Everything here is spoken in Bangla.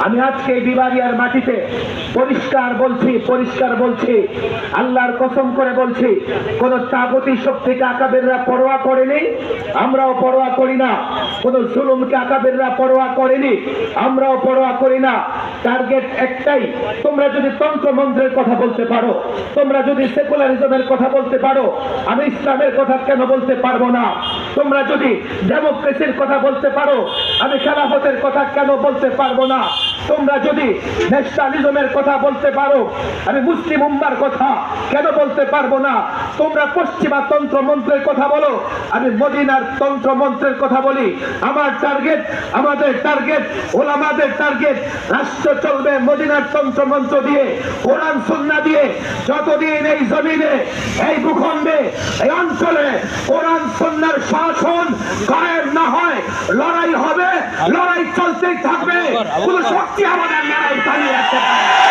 আমি আজকে বিবারিয়ার মাটিতে পরিষ্কার বলছি আল্লাহর কসম করে বলছি, কোন তাগুতি শক্তিকে আকাবেররা পরোয়া করেনি, আমরাও পরোয়া করি না। কোন জুলুমকে আকাবেররা পরোয়া করেনি, আমরাও পরোয়া করি না। টার্গেট একটাই, তোমরা যদি তন্ত্র মন্ত্রের কথা বলতে পারো, তোমরা যদি সেকুলারিজমের কথা বলতে পারো, আমি ইসলামের কথা কেন বলতে পারবো না? তোমরা যদি ডেমোক্রেসির কথা বলতে পারো, আমি খেলাফতের কথা কেন বলতে পারবো না? তোমরা যদি ন্যাশনালিজমের কথা বলতে পারো, আমি মুসলিম উম্মার কথা কেন বলতে পারবো না? তোমরা পশ্চিমা তন্ত্র মন্ত্রের কথা বলো, আমি মদিনার তন্ত্র মন্ত্রের কথা বলি। আমার টার্গেট, আমাদের টার্গেট, ওলামাদের টার্গেট, রাষ্ট্র চলবে মদিনার তন্ত্র মন্ত্র দিয়ে, কোরআন সুন্নাহ দিয়ে। যতদিন এই জমিনে, এই ভূখণ্ডে, এই অঞ্চলে কোরআন সুন্নাহর শাসন কায়েম না হয়, লড়াই হবে, লড়াই চলতেই থাকবে। কোন শক্তি আমাদের লড়াই চালিয়ে রাখতে পারে।